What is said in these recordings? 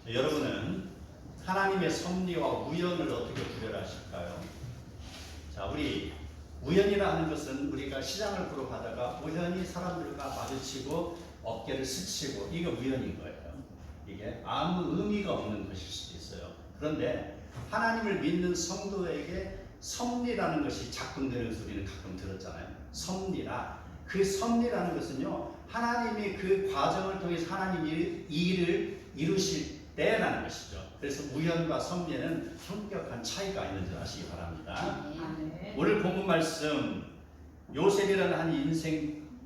여러분은 하나님의 섭리와 우연을 어떻게 구별하실까요? 자, 우리 우연이라 하는 것은 우리가 시장을 보러 가다가 우연히 사람들과 마주치고 어깨를 스치고 이게 우연인 거예요. 이게 아무 의미가 없는 것일 수도 있어요. 그런데 하나님을 믿는 성도에게 섭리라는 것이 작동되는 소리는 가끔 들었잖아요. 섭리라. 그 섭리라는 것은요, 하나님이 그 과정을 통해서 하나님 일을 이루실 때라는 것이죠. 그래서 우연과 섭리는 현격한 차이가 있는 줄 아시기 바랍니다. 오늘 본문 말씀, 요셉이라는 한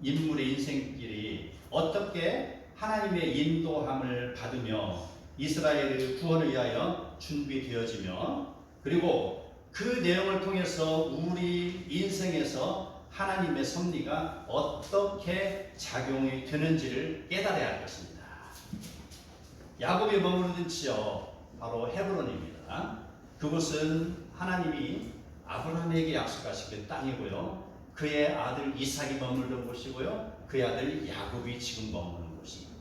인물의 인생길이 어떻게 하나님의 인도함을 받으며 이스라엘의 구원을 위하여 준비되어지며, 그리고 그 내용을 통해서 우리 인생에서 하나님의 섭리가 어떻게 작용이 되는지를 깨달아야 할 것입니다. 야곱이 머무르던 지역 바로 헤브론입니다. 그곳은 하나님이 아브라함에게 약속하신 그 땅이고요, 그의 아들 이삭이 머물던 곳이고요, 그의 아들 야곱이 지금 머무는 곳입니다.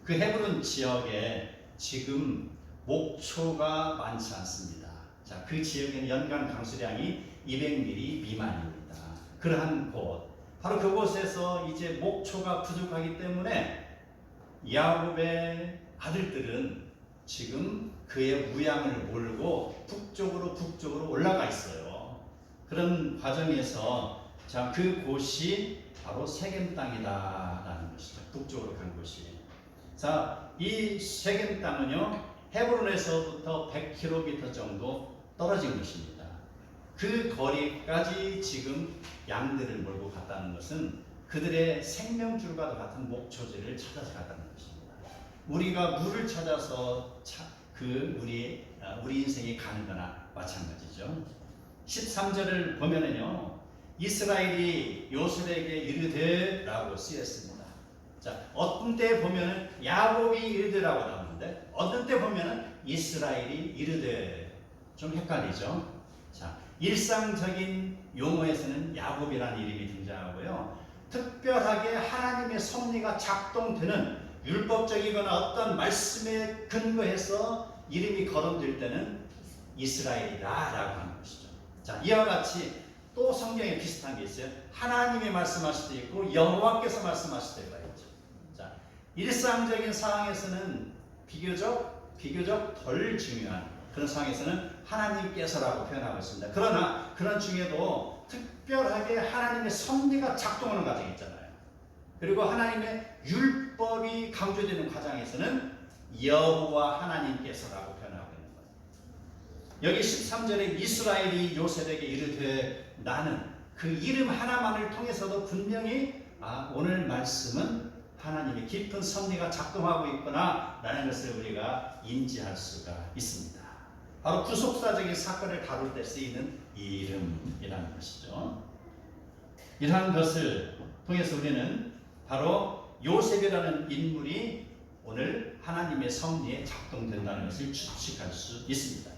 그 헤브론 지역에 지금 목초가 많지 않습니다. 자, 그 지역에는 연간 강수량이 200mm 미만입니다. 그러한 곳, 바로 그곳에서 이제 목초가 부족하기 때문에 야곱의 아들들은 지금 그의 무양을 몰고 북쪽으로 올라가 있어요. 그런 과정에서 자, 그 곳이 바로 세겜 땅이다라는 것이죠. 북쪽으로 간 곳이. 자, 이 세겜 땅은요, 헤브론에서부터 100km 정도 떨어진 곳입니다. 그 거리까지 지금 양들을 몰고 갔다는 것은 그들의 생명줄과도 같은 목초지를 찾아서 갔다는 것입니다. 우리가 물을 찾아서 우리 인생이 가는 거나 마찬가지죠. 13절을 보면은요, 이스라엘이 요셉에게 이르되라고 쓰였습니다. 자, 어떤 때 보면은 야곱이 이르되라고 나오는데, 어떤 때 보면은 이스라엘이 이르되, 좀 헷갈리죠. 자, 일상적인 용어에서는 야곱이라는 이름이 등장하고요, 특별하게 하나님의 섭리가 작동되는 율법적이거나 어떤 말씀에 근거해서 이름이 거론될 때는 이스라엘이다라고 하는 것이죠. 자, 이와 같이 또 성경에 비슷한 게 있어요. 하나님이 말씀하실 때 있고 여호와께서 말씀하실 때가 있죠. 자, 일상적인 상황에서는 비교적 덜 중요한 그런 상황에서는 하나님께서라고 표현하고 있습니다. 그러나 그런 중에도 특별하게 하나님의 섭리가 작동하는 과정이 있잖아요. 그리고 하나님의 율법이 강조되는 과정에서는 여호와 하나님께서라고 표현하고 있는 거예요. 여기 13절에 이스라엘이 요셉에게 이르되, 나는 그 이름 하나만을 통해서도 분명히 오늘 말씀은 하나님의 깊은 섭리가 작동하고 있구나 라는 것을 우리가 인지할 수가 있습니다. 바로 구속사적인 사건을 다룰 때 쓰이는 이 이름이라는 것이죠. 이러한 것을 통해서 우리는 바로 요셉이라는 인물이 오늘 하나님의 섭리에 작동된다는 것을 추측할 수 있습니다.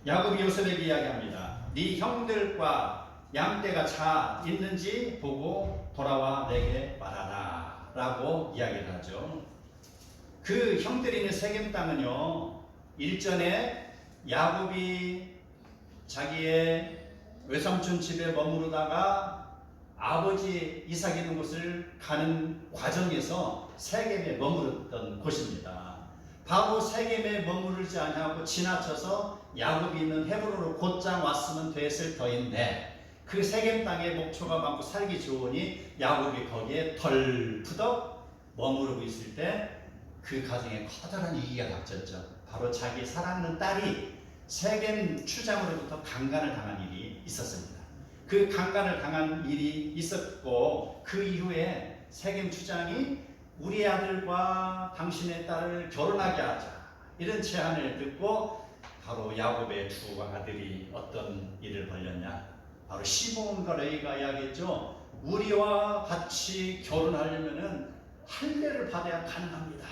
야곱이 요셉에게 이야기합니다. 네 형들과 양떼가 자 있는지 보고 돌아와 내게 말하라 라고 이야기를 하죠. 그 형들이 있는 세겜 땅은요, 일전에 야곱이 자기의 외삼촌 집에 머무르다가 아버지 이삭이 있는 곳을 가는 과정에서 세겜에 머무르던 곳입니다. 바로 세겜에 머무르지 않고 지나쳐서 야곱이 있는 헤브론으로 곧장 왔으면 됐을 터인데, 그 세겜 땅에 목초가 많고 살기 좋으니 야곱이 거기에 덜푸덕 머무르고 있을 때 그 가정에 커다란 위기가 닥쳤죠. 바로 자기 사랑하는 딸이 세겜 추장으로부터 강간을 당한 일이 있었습니다. 그 강간을 당한 일이 있었고, 그 이후에 세겜 추장이 우리 아들과 당신의 딸을 결혼하게 하자 이런 제안을 듣고, 바로 야곱의 두 아들이 어떤 일을 벌였냐, 바로 시몬과 레위가 이야기했죠. 우리와 같이 결혼하려면은 할례를 받아야 가능합니다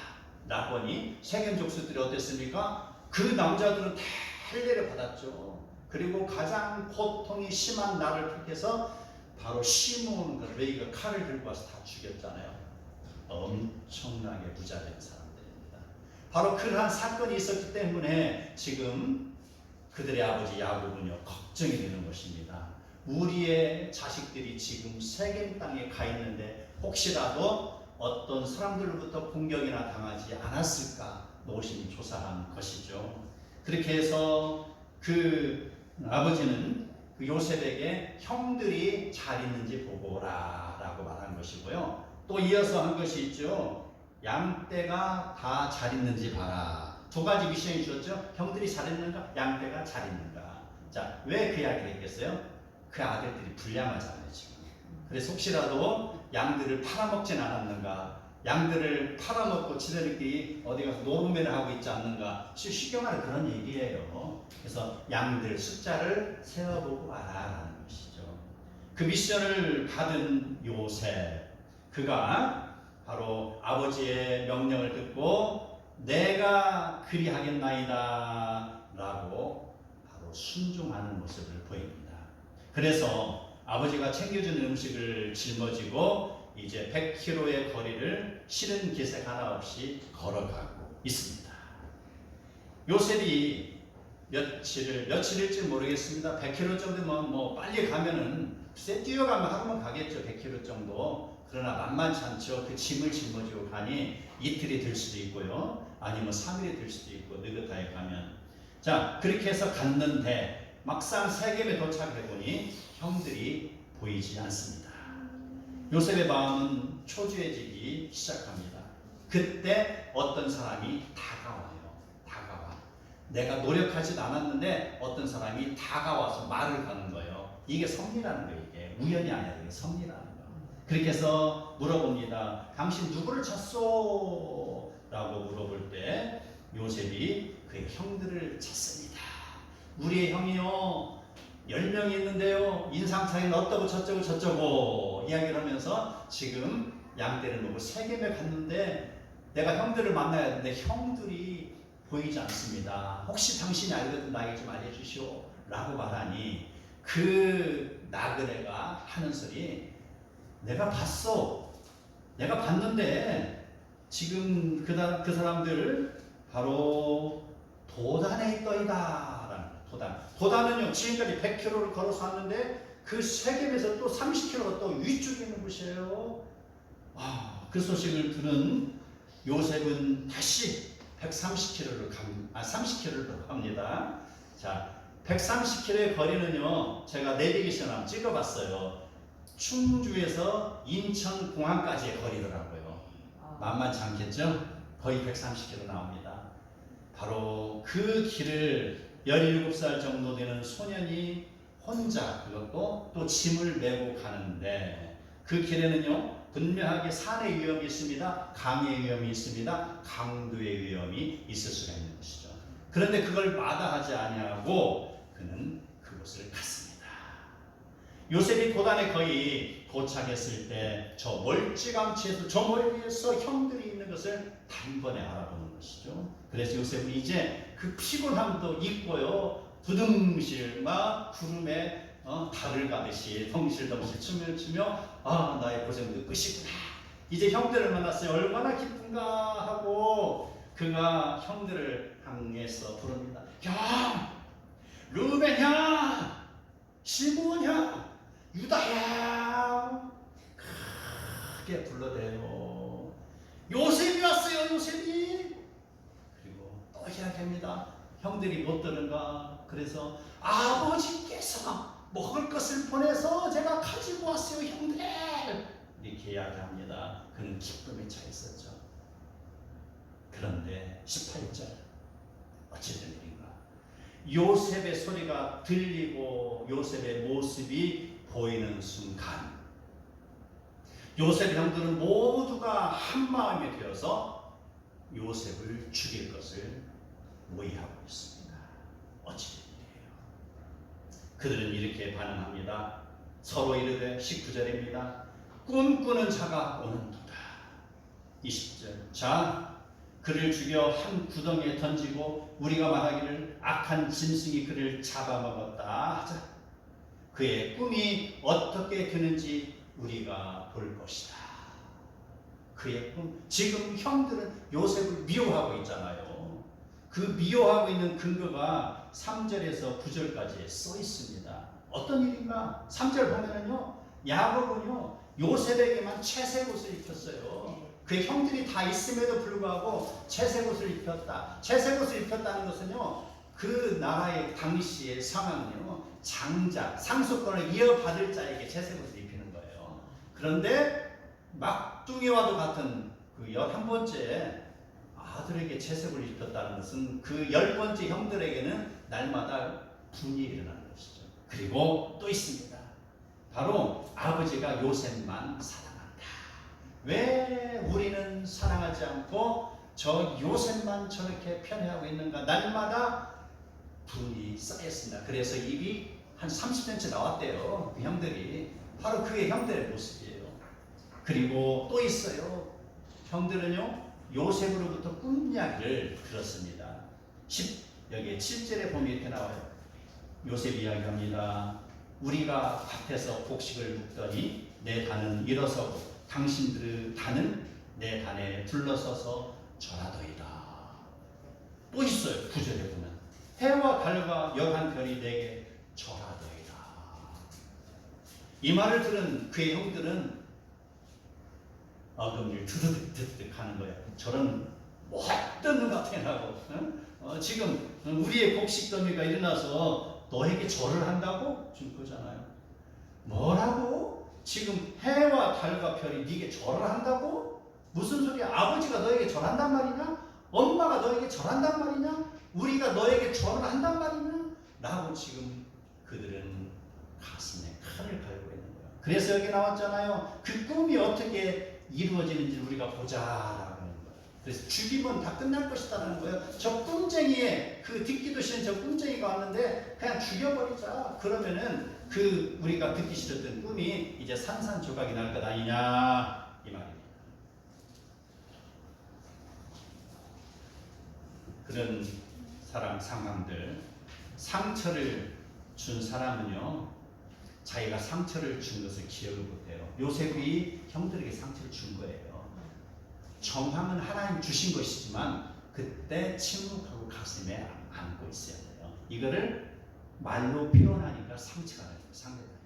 라고 하니 세겜 족수들이 어땠습니까? 그 남자들은 다 할례를 받았죠. 그리고 가장 고통이 심한 날을 택해서 바로 시몬과 레위가 칼을 들고 와서 다 죽였잖아요. 엄청나게 부자 된 사람들입니다. 바로 그러한 사건이 있었기 때문에 지금 그들의 아버지 야곱은요 걱정이 되는 것입니다. 우리의 자식들이 지금 세겜 땅에 가 있는데 혹시라도 어떤 사람들로부터 공격이나 당하지 않았을까 노심히 조사한 것이죠. 그렇게 해서 그 아버지는 그 요셉에게 형들이 잘 있는지 보고라 라고 말한 것이고요. 또 이어서 한 것이 있죠. 양떼가 다 잘 있는지 봐라. 두 가지 미션이 주었죠. 형들이 잘 있는가? 양떼가 잘 있는가? 자, 왜 그 이야기를 했겠어요? 그 아들들이 불량하잖아요 지금. 그래서 혹시라도 양들을 팔아먹진 않았는가? 양들을 팔아먹고 지들끼리 어디 가서 노름매를 하고 있지 않는가? 쉽게 말해 그런 얘기예요. 그래서 양들 숫자를 세어보고 와라라는 것이죠. 그 미션을 받은 요셉, 그가 바로 아버지의 명령을 듣고 내가 그리하겠나이다 라고 바로 순종하는 모습을 보입니다. 그래서 아버지가 챙겨준 음식을 жил머지고 이제 100km의 거리를 싫은 기색 하나 없이 걸어가고 있습니다. 요셉이 며칠일지 모르겠습니다. 100km 정도면 뭐 빨리 가면은 글쎄 뛰어가면 하루만 가겠죠. 100km 정도. 그러나 만만치 않죠. 그 짐을 짊어지고 가니 이틀이 될 수도 있고요. 아니면 3일이 될 수도 있고 느긋하게 가면. 자, 그렇게 해서 갔는데 막상 세겜에 도착해보니 형들이 보이지 않습니다. 요셉의 마음은 초조해지기 시작합니다. 그때 어떤 사람이 다가와요. 다가와. 내가 노력하지도 않았는데 어떤 사람이 다가와서 말을 거는 거예요. 이게 섭리라는 거예요. 이게 우연이 아니라 이게 섭리라는 거예요. 그렇게 해서 물어봅니다. 당신 누구를 찾소? 라고 물어볼 때 요셉이 그의 형들을 찾습니다. 우리의 형이요 10명이 있는데요 인상 차이는 어떠고 저쩌고 저쩌고 이야기를 하면서 지금 양떼를 놓고 세겜에 갔는데 내가 형들을 만나야 하는데 형들이 보이지 않습니다. 혹시 당신이 알거든 나에게 좀 알려주시오 라고 말하니 그 나그네가 하는 소리, 내가 봤어. 내가 봤는데 지금 그 사람들 바로 도단에 있더이다. 도단은요 지금까지 100km를 걸어서 왔는데 그 세겜에서 또 30km가 또 위쪽에 있는 곳이에요. 그 소식을 들은 요셉은 다시 30km를 갑니다. 자, 130km의 거리는요 제가 내비게이션 한번 찍어봤어요. 충주에서 인천공항까지의 거리더라고요. 만만치 않겠죠? 거의 130km 나옵니다. 바로 그 길을 17살 정도 되는 소년이 혼자, 그것도 또 짐을 메고 가는데 그 길에는요 분명하게 산의 위험이 있습니다. 강의 위험이 있습니다. 강도의 위험이 있을 수가 있는 것이죠. 그런데 그걸 마다하지 아니하고 그는 그곳을 갔습니다. 요셉이 도단에 거의 도착했을 때 저 멀찌감치해서 저 멀리에서 형들이 있는 것을 단번에 알아보는 것이죠. 그래서 요셉은 이제 그 피곤함도 잊고요 두둥실 막 구름에 달을 가듯이 덩실덩실 춤을 추며 나의 고생도 끝이구나. 이제 형들을 만났어요. 얼마나 기쁜가 하고 그가 형들을 향해서 부릅니다. 형! 루벤 형! 시므온 형! 유다야! 크게 불러대요. 요셉이 왔어요. 요셉이! 그리고 또 이야기합니다. 형들이 못 들은가? 그래서 아버지께서 먹을 것을 보내서 제가 가지고 왔어요. 형들! 이렇게 이야기합니다. 그는 기쁨에 차 있었죠. 그런데 18절 어찌 된 일인가? 요셉의 소리가 들리고 요셉의 모습이 보이는 순간 요셉 형들은 모두가 한 마음이 되어서 요셉을 죽일 것을 모의하고 있습니다. 어찌 된 일이에요? 그들은 이렇게 반응합니다. 서로 이르되 19절입니다. 꿈꾸는 자가 오는도다. 20절 자 그를 죽여 한 구덩이에 던지고 우리가 말하기를 악한 짐승이 그를 잡아먹었다 하자. 그의 꿈이 어떻게 되는지 우리가 볼 것이다. 그의 꿈. 지금 형들은 요셉을 미워하고 있잖아요. 그 미워하고 있는 근거가 3절에서 9절까지 써 있습니다. 어떤 일인가? 3절 보면은요, 야곱은요, 요셉에게만 채색 옷을 입혔어요. 그의 형들이 다 있음에도 불구하고 채색 옷을 입혔다. 채색 옷을 입혔다는 것은요, 그 나라의 당시의 상황은요, 장자, 상속권을 이어받을 자에게 채색 옷을 입히는 거예요. 그런데 막둥이와도 같은 그 11번째 아들에게 채색을 입혔다는 것은 그 10번째 형들에게는 날마다 분이 일어나는 것이죠. 그리고 또 있습니다. 바로 아버지가 요셉만 사랑한다. 왜 우리는 사랑하지 않고 저 요셉만 저렇게 편애하고 있는가? 날마다 분이 쌓였습니다. 그래서 입이 한 30cm 나왔대요. 그 형들이. 바로 그의 형들의 모습이에요. 그리고 또 있어요. 형들은요, 요셉으로부터 꿈 이야기를 들었습니다. 여기 7절에 보면 이렇게 나와요. 요셉 이야기합니다. 우리가 밭에서 곡식을 묵더니 내 단은 일어서고 당신들의 단은 내 단에 둘러서서 절하더이다. 또 있어요. 9절에 보면 해와 달과 11별이 내게 절하더이다. 이 말을 들은 그의 형들은 어금니를 드드득 하는 거야. 저런 못된 것 같아 나고. 지금 우리의 곡식 더미가 일어나서 너에게 절을 한다고? 지금 그러잖아요. 뭐라고? 지금 해와 달과 별이 네게 절을 한다고? 무슨 소리야? 아버지가 너에게 절한단 말이냐? 엄마가 너에게 절한단 말이냐? 우리가 너에게 절을 한단 말이냐? 라고 지금 그들은 가슴에 칼을 갈고 있는 거야. 그래서 여기 나왔잖아요. 그 꿈이 어떻게 이루어지는지 우리가 보자라고 하는 거예요. 그래서 죽이면 다 끝날 것이다라는 거예요. 저 꿈쟁이의 그 듣기도 싫은 저 꿈쟁이가 왔는데 그냥 죽여버리자. 그러면은 그 우리가 듣기 싫었던 꿈이 이제 산산조각이 날 것 아니냐 이 말입니다. 그런 사람 상황들, 상처를 준 사람은요, 자기가 상처를 준 것을 기억을 못해요. 요셉이 형들에게 상처를 준 거예요. 정황은 하나님 주신 것이지만 그때 침묵하고 가슴에 안고 있어야 돼요. 이거를 말로 표현하니까 상처가 나요. 상대방이.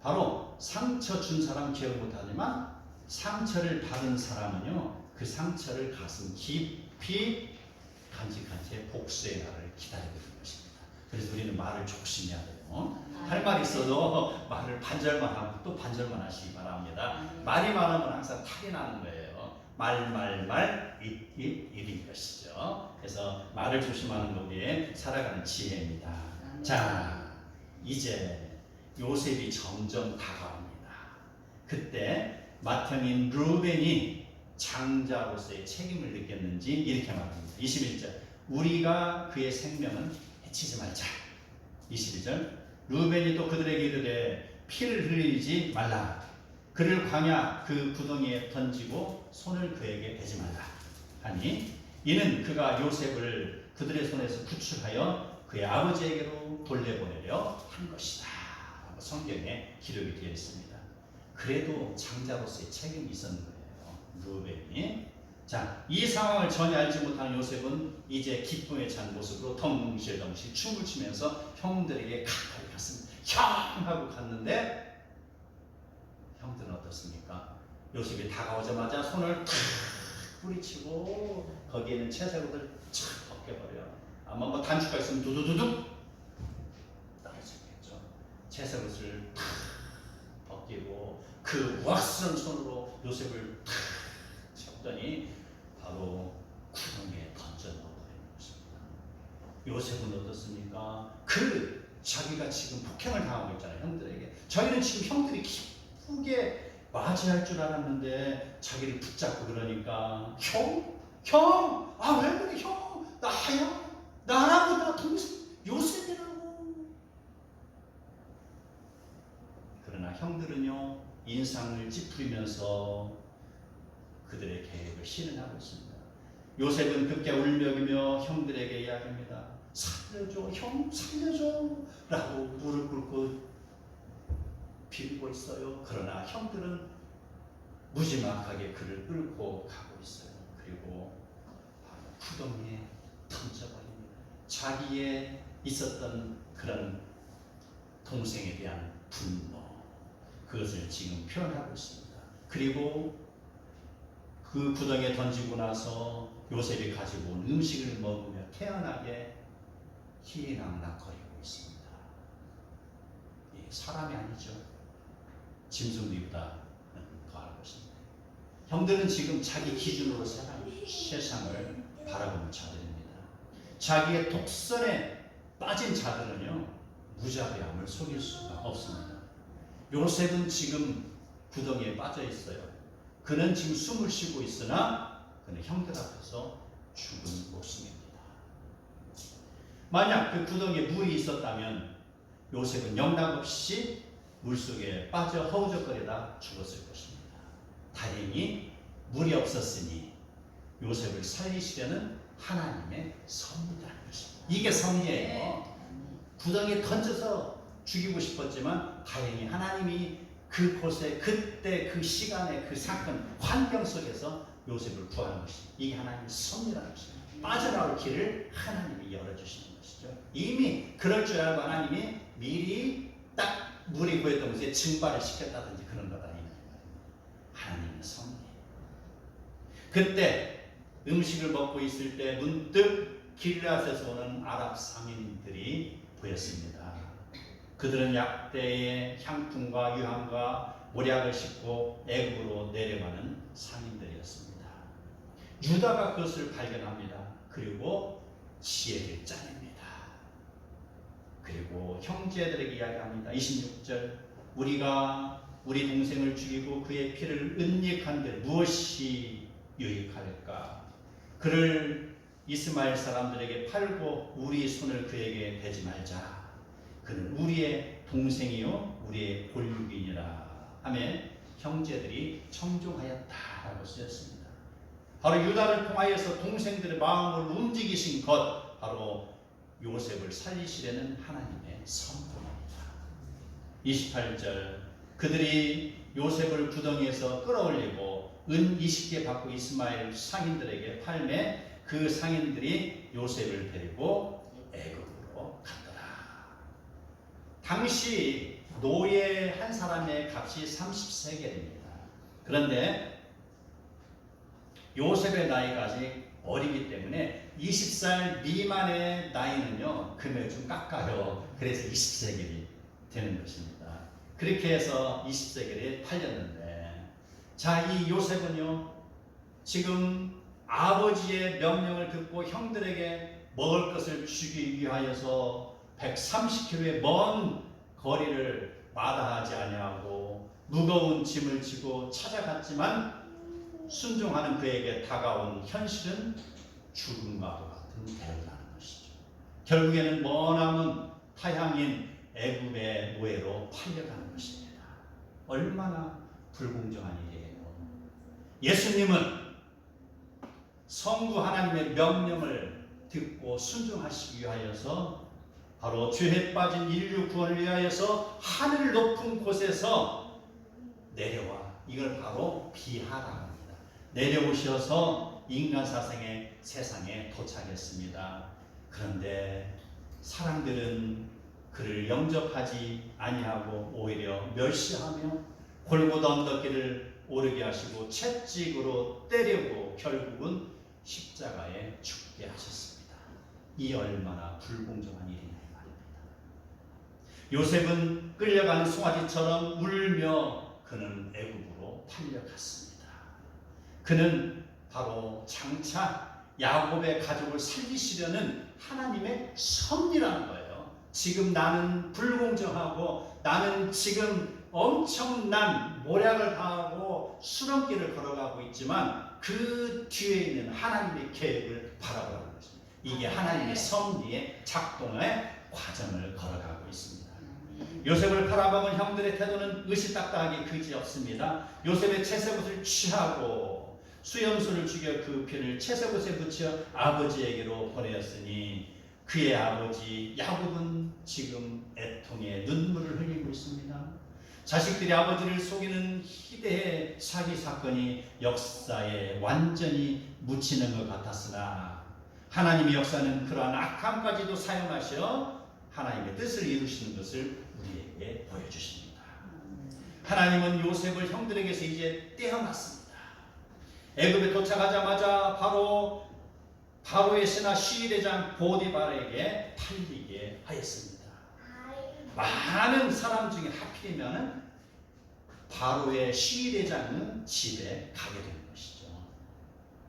바로 상처 준 사람 기억 못하지만 상처를 받은 사람은요, 그 상처를 가슴 깊이 간직한 채 복수의 날을 기다리고 있는 것입니다. 그래서 우리는 말을 조심해야 돼요. 할 말 있어도 말을 반절만 하고 또 반절만 하시기 바랍니다. 말이 많으면 항상 탈이 나는 거예요. 말, 입인 것이죠. 그래서 말을 조심하는 것 위에 살아가는 지혜입니다. 자, 이제 요셉이 점점 다가옵니다. 그때 맏형인 루벤이 장자로서의 책임을 느꼈는지 이렇게 말합니다. 21절 우리가 그의 생명은 해치지 말자. 22절 루벤이 또 그들에게 이르되 피를 흘리지 말라. 그를 광야 그 구덩이에 던지고 손을 그에게 대지 말라 하니 이는 그가 요셉을 그들의 손에서 구출하여 그의 아버지에게로 돌려보내려 한 것이다. 성경에 기록이 되어 있습니다. 그래도 장자로서의 책임이 있었는 거예요. 루벤이. 자, 이 상황을 전혀 알지 못하는 요셉은 이제 기쁨에 찬 모습으로 덩실덩실 춤을 추면서 형들에게 가까이 갔습니다. 형! 하고 갔는데 형들은 어떻습니까? 요셉이 다가오자마자 손을 탁 뿌리치고 거기에는 채색옷을 착 벗겨버려요. 아마 뭐 단추가 있으면 두두두둑 떨어지겠죠. 채색옷을 탁 벗기고 그 우악스러운 손으로 요셉을 탁 쳤더니 바로 구덩이에 던져 넣어버리는 것입니다. 요셉은 어떻습니까? 자기가 지금 폭행을 당하고 있잖아요. 형들에게. 자기는 지금 형들이 기쁘게 맞이할 줄 알았는데 자기를 붙잡고 그러니까 형? 아 왜 그래 형? 나야? 나라고 나 동생 요셉이라고. 그러나 형들은요 인상을 찌푸리면서 그들의 계획을 실현하고 있습니다. 요셉은 급게 울먹이며 형들에게 이야기합니다. 살려줘, 형 살려줘 라고 무릎 꿇고 빌고 있어요. 그러나 형들은 무지막하게 그를 끌고 가고 있어요. 그리고 바로 구덩이에 감춰버립니다. 자기의 있었던 그런 동생에 대한 분노, 그것을 지금 표현하고 있습니다. 그리고 그 구덩이에 던지고 나서 요셉이 가지고 온 음식을 먹으며 태연하게 희낙낙거리고 있습니다. 사람이 아니죠. 짐승들보다 더할 것입니다. 형들은 지금 자기 기준으로 세상을 바라보는 자들입니다. 자기의 독선에 빠진 자들은요, 무자비함을 속일 수가 없습니다. 요셉은 지금 구덩이에 빠져 있어요. 그는 지금 숨을 쉬고 있으나 그는 형들 앞에서 죽은 목숨입니다. 만약 그 구덩이에 물이 있었다면 요셉은 영락없이 물속에 빠져 허우적거리다 죽었을 것입니다. 다행히 물이 없었으니 요셉을 살리시려는 하나님의 섭리라는 것입니다. 이게 섭리예요. 구덩이에 던져서 죽이고 싶었지만 다행히 하나님이 그곳에 그때 그 시간에 그 사건 환경 속에서 요셉을 구하는 것입니다. 이게 하나님의 섭리라는 것입니다. 빠져나올 길을 하나님이 열어주시는 것이죠. 이미 그럴 줄 알고 하나님이 미리 딱 물이 고였던 곳에 증발을 시켰다든지 그런 거다. 하나님의 섭리예요. 그때 음식을 먹고 있을 때 문득 길앗에서 오는 아랍 상인들이 보였습니다. 그들은 약대의 향품과 유향과 모략을 싣고 애굽으로 내려가는 상인들이었습니다. 유다가 그것을 발견합니다. 그리고 지혜를 짜냅니다. 그리고 형제들에게 이야기합니다. 26절, 우리가 우리 동생을 죽이고 그의 피를 은닉한들 무엇이 유익할까? 그를 이스마엘 사람들에게 팔고 우리 손을 그에게 대지 말자. 그는 우리의 동생이요 우리의 골육이니라 하며 형제들이 청종하였다라고 쓰였습니다. 바로 유다를 통하여서 동생들의 마음을 움직이신 것, 바로 요셉을 살리시려는 하나님의 선포입니다. 28절, 그들이 요셉을 구덩이에서 끌어올리고 은 20개 받고 이스마엘 상인들에게 팔매 그 상인들이 요셉을 데리고 애굽으로 갔더라. 당시 노예 한 사람의 값이 30세겔입니다. 그런데 요셉의 나이가 아직 어리기 때문에 20살 미만의 나이는요, 금액을 좀 깎아요. 그래서 20세겔이 되는 것입니다. 그렇게 해서 20세겔에 팔렸는데, 자, 이 요셉은요, 지금 아버지의 명령을 듣고 형들에게 먹을 것을 주기 위하여서 130km의 먼 거리를 마다하지 아니하고 무거운 짐을 지고 찾아갔지만 순종하는 그에게 다가온 현실은 죽음과도 같은 대우라는 것이죠. 결국에는 머나먼 타향인 애굽의 노예로 팔려가는 것입니다. 얼마나 불공정한 일이에요. 예수님은 성부 하나님의 명령을 듣고 순종하시기 위하여서 바로 죄에 빠진 인류 구원을 위하여서 하늘 높은 곳에서 내려와, 이걸 바로 비하라고 합니다. 내려오셔서 인간 사상의 세상에 도착했습니다. 그런데 사람들은 그를 영접하지 아니하고 오히려 멸시하며 골고다 언덕길을 오르게 하시고 채찍으로 때리고 결국은 십자가에 죽게 하셨습니다. 이 얼마나 불공정한 일이냐 말입니다. 요셉은 끌려가는 송아지처럼 울며 그는 애굽으로 팔려갔습니다. 그는 바로 장차 야곱의 가족을 살리시려는 하나님의 섭리라는 거예요. 지금 나는 불공정하고 나는 지금 엄청난 모략을 당하고 수렁길을 걸어가고 있지만 그 뒤에 있는 하나님의 계획을 바라보라는 것입니다. 이게 하나님의 섭리의 작동의 과정을 걸어가고 있습니다. 요셉을 팔아먹은 형들의 태도는 의시딱딱하게 그지없습니다. 요셉의 채색옷을 취하고 수염소를 죽여 그 피를 채색옷에 붙여 아버지에게로 보내었으니 그의 아버지 야곱은 지금 애통의 눈물을 흘리고 있습니다. 자식들이 아버지를 속이는 희대의 사기 사건이 역사에 완전히 묻히는 것 같았으나 하나님의 역사는 그러한 악함까지도 사용하셔 하나님의 뜻을 이루시는 것을 우리에게 보여주십니다. 하나님은 요셉을 형들에게서 이제 떼어놨습니다. 애굽에 도착하자마자 바로 바로의 신하 시위대장 보디발에게 팔리게 하였습니다. 많은 사람 중에 하필이면 바로의 시위대장은 집에 가게 된 것이죠.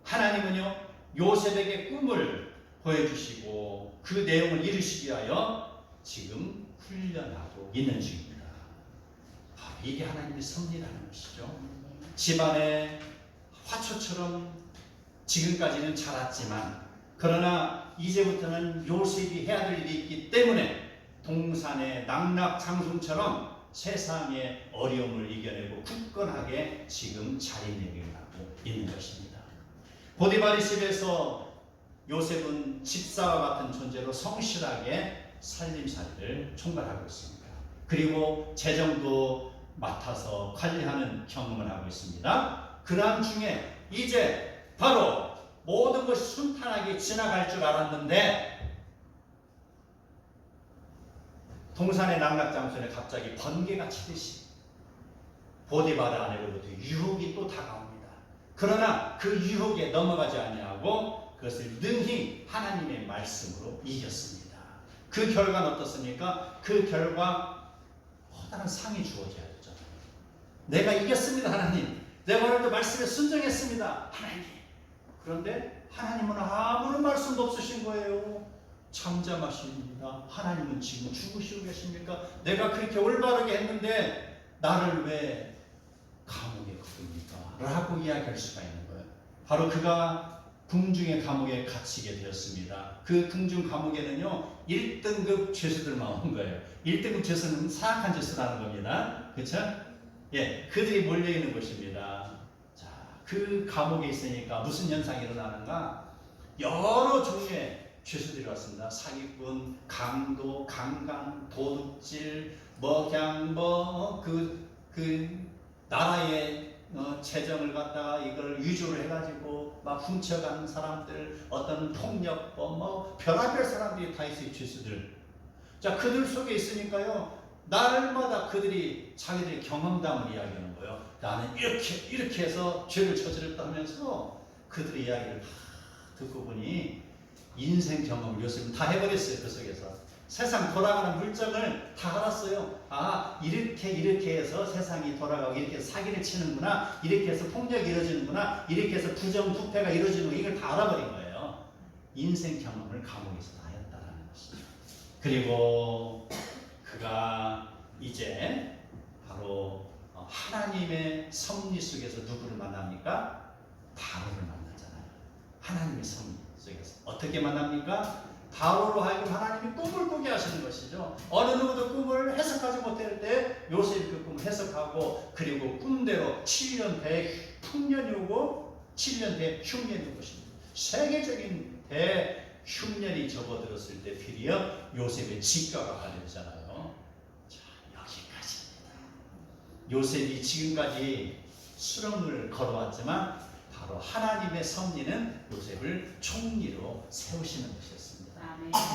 하나님은요 요셉에게 꿈을 보여주시고 그 내용을 이루시기 위하여 지금 훈련하고 있는 중입니다. 이게 하나님의 섭리라는 것이죠. 집안의 화초처럼 지금까지는 자랐지만 그러나 이제부터는 요셉이 해야 될 일이 있기 때문에 동산의 낙낙장성처럼 세상의 어려움을 이겨내고 굳건하게 지금 자리매김하고 있는 것입니다. 보디발의 집에서 요셉은 집사와 같은 존재로 성실하게 살림살이를 총괄하고 있습니다. 그리고 재정도 맡아서 관리하는 경험을 하고 있습니다. 그러한 중에 이제 바로 모든 것이 순탄하게 지나갈 줄 알았는데 동산의 낙낙장소에 갑자기 번개가 치듯이 보디발 아내로부터 유혹이 또 다가옵니다. 그러나 그 유혹에 넘어가지 아니하고 그것을 능히 하나님의 말씀으로 이겼습니다. 그 결과는 어떻습니까? 그 결과 커다란 상이 주어져야 되잖아요. 내가 이겼습니다, 하나님. 내가 오늘도 말씀에 순종했습니다, 하나님. 그런데 하나님은 아무런 말씀도 없으신 거예요. 잠잠하십니다. 하나님은 지금 죽으시고 계십니까? 내가 그렇게 올바르게 했는데 나를 왜 감옥에 걷습니까? 라고 이야기할 수가 있는 거예요. 바로 그가 궁중의 감옥에 갇히게 되었습니다. 그 궁중 감옥에는요 1등급 죄수들만 온 거예요. 1등급 죄수는 사악한 죄수를 하는 겁니다. 그렇죠? 예, 그들이 몰려있는 곳입니다. 자, 그 감옥에 있으니까 무슨 현상이 일어나는가? 여러 종류의 죄수들이 왔습니다. 사기꾼, 강도, 강간, 도둑질, 그 나라의 재정을 갖다가 이걸 위조를 해가지고 막 훔쳐가는 사람들, 어떤 폭력범, 별의별 사람들이 다 있어요, 죄수들. 자, 그들 속에 있으니까요, 날마다 그들이 자기들의 경험담을 이야기하는 거예요. 나는 이렇게 해서 죄를 저질렀다 하면서 그들의 이야기를 다 듣고 보니 인생 경험을 요셉은 다 해버렸어요. 그 속에서 세상 돌아가는 물정을 다 알았어요. 아, 이렇게 해서 세상이 돌아가고 이렇게 해서 사기를 치는구나, 이렇게 해서 폭력이 이루어지는구나, 이렇게 해서 부정부패가 이루어지는구나, 이걸 다 알아버린 거예요. 인생 경험을 감옥에서 다 했다는 것이죠. 그리고 그가 이제 바로 하나님의 섭리 속에서 누구를 만납니까? 바로를 만나잖아요. 하나님의 섭리 속에서 어떻게 만납니까? 바로로 하여금 하나님이 꿈을 꾸게 하시는 것이죠. 어느 누구도 꿈을 해석하지 못할 때 요셉이 그 꿈을 해석하고, 그리고 꿈대로 7년 대흉년이 오고 7년 대흉년이 온 것입니다. 세계적인 대흉년이 접어들었을 때 비리어 요셉의 집가가 가려지잖아요. 자, 여기까지입니다. 요셉이 지금까지 수렁을 걸어왔지만 바로 하나님의 섭리는 요셉을 총리로 세우시는 것이었습니다.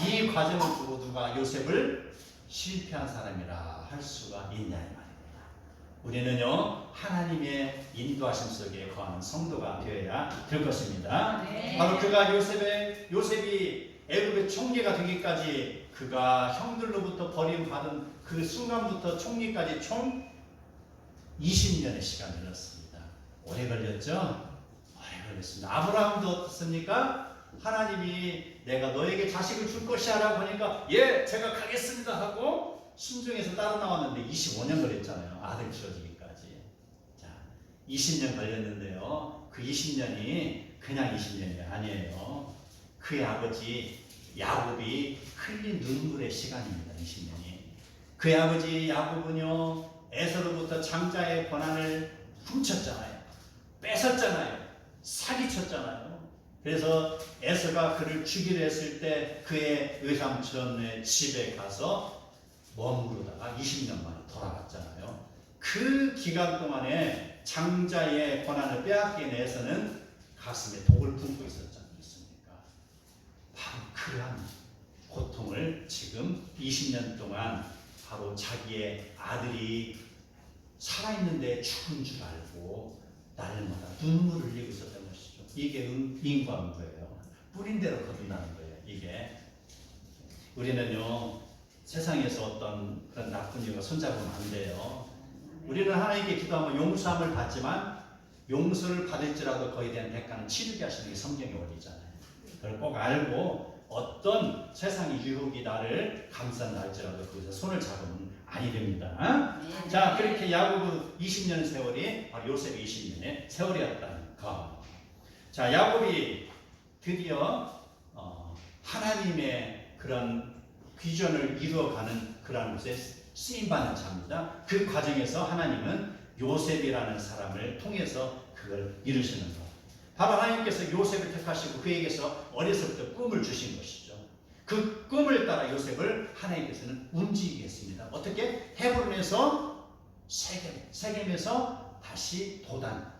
이 과정을 두고 누가 요셉을 실패한 사람이라 할 수가 있냐 이 말입니다. 우리는요 하나님의 인도하심 속에 거하는 성도가 되어야 될 것입니다. 바로 그가 요셉이 애굽의 총리가 되기까지 그가 형들로부터 버림받은 그 순간부터 총리까지 총 20년의 시간이 흘렀습니다. 오래 걸렸죠? 오래 걸렸습니다. 아브라함도 어떻습니까? 하나님이 내가 너에게 자식을 줄 것이야 라고 하니까 예, 제가 가겠습니다 하고 순종해서 따라 나왔는데 25년 걸렸잖아요. 아들 주어지기까지. 자, 20년 걸렸는데요. 그 20년이 그냥 20년이 아니에요. 그의 아버지 야곱이 흘린 눈물의 시간입니다. 20년이. 그의 아버지 야곱은요 에서로부터 장자의 권한을 훔쳤잖아요. 뺏었잖아요. 사기쳤잖아요. 그래서 에서가 그를 죽이려 했을 때 그의 외삼촌의 집에 가서 머무르다가 20년 만에 돌아갔잖아요. 그 기간 동안에 장자의 권한을 빼앗긴 에서는 가슴에 독을 품고 있었지 않습니까? 그러한 고통을 지금 20년 동안 바로 자기의 아들이 살아있는데 죽은 줄 알고 날마다 눈물을 흘리고 있었던 것이죠. 이게 인과인 거예요. 뿌린 대로 거둔다는 거예요. 이게 우리는요 세상에서 어떤 그런 나쁜 일과 손잡으면 안 돼요. 우리는 하나님께 기도하면 용서함을 받지만 용서를 받을지라도 거기에 대한 대가는 치르게 하시는 게 성경의 원리잖아요. 그걸 꼭 알고 어떤 세상의 유혹이 나를 감싼다 할지라도 거기서 손을 잡으면 아니 됩니다. 자, 그렇게 야곱의 20년 세월이 바로 요셉의 20년의 세월이었다는 것. 자, 야곱이 드디어 하나님의 그런 비전을 이루어가는 그런 곳에 쓰임받는 자입니다. 그 과정에서 하나님은 요셉이라는 사람을 통해서 그걸 이루시는 것. 바로 하나님께서 요셉을 택하시고 그에게서 어려서부터 꿈을 주신 것이죠. 그 꿈을 따라 요셉을 하나님께서는 움직이게 했습니다. 어떻게? 헤브론에서 세겜에서 다시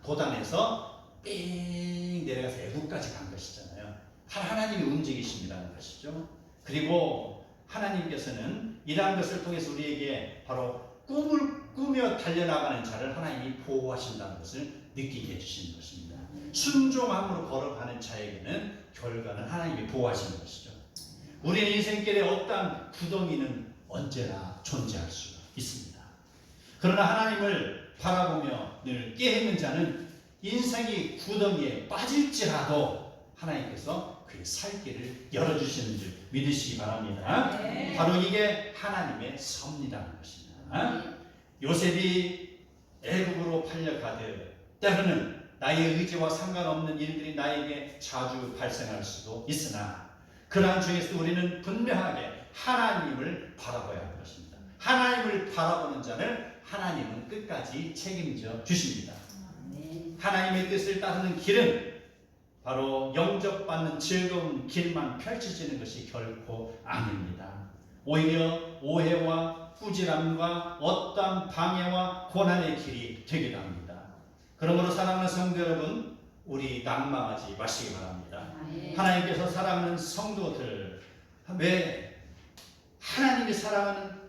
도단에서 삥 내려가서 애국까지 간 것이잖아요. 하나님이 움직이십니다는 것이죠. 그리고 하나님께서는 이러한 것을 통해서 우리에게 바로 꿈을 꾸며 달려나가는 자를 하나님이 보호하신다는 것을 느끼게 해주시는 것입니다. 순종함으로 걸어가는 자에게는 결과는 하나님이 보호하시는 것이죠. 우리는 인생길에 어떠한 구덩이는 언제나 존재할 수가 있습니다. 그러나 하나님을 바라보며 늘 깨있는 자는 인생이 구덩이에 빠질지라도 하나님께서 그의 살 길을 열어주시는 줄 믿으시기 바랍니다. 네. 바로 이게 하나님의 섭리라는 것입니다. 요셉이 애국으로 팔려가듯 때로는 나의 의지와 상관없는 일들이 나에게 자주 발생할 수도 있으나 그러한 중에서 우리는 분명하게 하나님을 바라봐야 하는 것입니다. 하나님을 바라보는 자를 하나님은 끝까지 책임져 주십니다. 하나님의 뜻을 따르는 길은 바로 영접받는 즐거운 길만 펼쳐지는 것이 결코 아닙니다. 오히려 오해와 꾸지람과 어떠한 방해와 고난의 길이 되기도 합니다. 그러므로 사랑하는 성도 여러분, 우리 낙망하지 마시기 바랍니다. 하나님께서 사랑하는 성도들, 왜 하나님이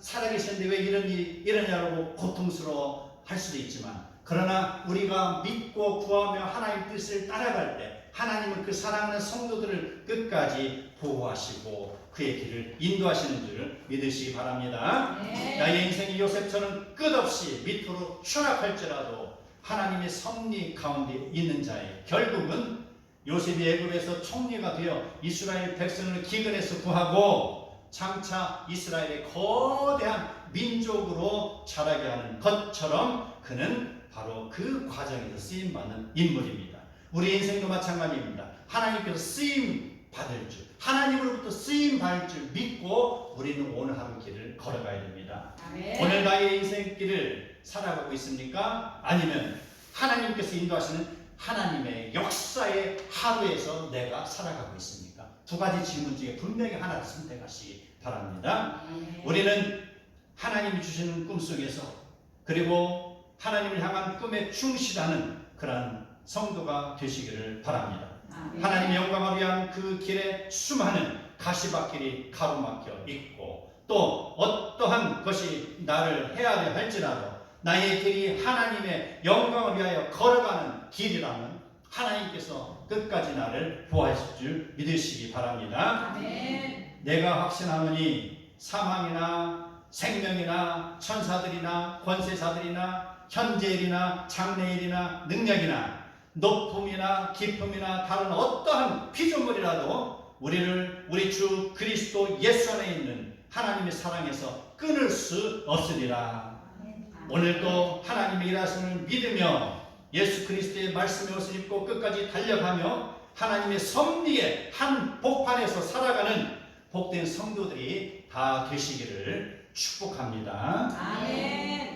살아계시는데 왜 이런 일이 일어나냐고 고통스러워 할 수도 있지만, 그러나 우리가 믿고 구하며 하나님의 뜻을 따라갈 때 하나님은 그 사랑하는 성도들을 끝까지 보호하시고 그의 길을 인도하시는 줄을 믿으시기 바랍니다. 네. 나의 인생이 요셉처럼 끝없이 밑으로 추락할지라도 하나님의 섭리 가운데 있는 자의 결국은 요셉이 애굽에서 총리가 되어 이스라엘 백성을 기근에서 구하고 장차 이스라엘의 거대한 민족으로 자라게 하는 것처럼 그는 바로 그 과정에서 쓰임받는 인물입니다. 우리 인생도 마찬가지입니다. 하나님께서 쓰임 받을 줄, 하나님으로부터 쓰임 받을 줄 믿고 우리는 오늘 하루 길을 걸어가야 됩니다. 아멘. 오늘 나의 인생길을 살아가고 있습니까? 아니면 하나님께서 인도하시는 하나님의 역사의 하루에서 내가 살아가고 있습니까? 두 가지 질문 중에 분명히 하나를 선택하시기 바랍니다. 우리는 하나님이 주시는 꿈속에서 그리고 하나님을 향한 꿈에 충실하는 그러한 성도가 되시기를 바랍니다. 하나님의 영광을 위한 그 길에 수많은 가시밭길이 가로막혀 있고 또 어떠한 것이 나를 헤아려 할지라도 나의 길이 하나님의 영광을 위하여 걸어가는 길이라면 하나님께서 끝까지 나를 보호하실 줄 믿으시기 바랍니다. 아멘. 내가 확신하노니 사망이나 생명이나 천사들이나 권세자들이나 현재일이나 장래일이나 능력이나 높음이나 깊음이나 다른 어떠한 피조물이라도 우리를 우리 주 그리스도 예수 안에 있는 하나님의 사랑에서 끊을 수 없으리라. 오늘도 하나님의 일하심을 믿으며 예수 그리스도의 말씀의 옷을 입고 끝까지 달려가며 하나님의 섭리의 한 복판에서 살아가는 복된 성도들이 다 되시기를 축복합니다. 아멘.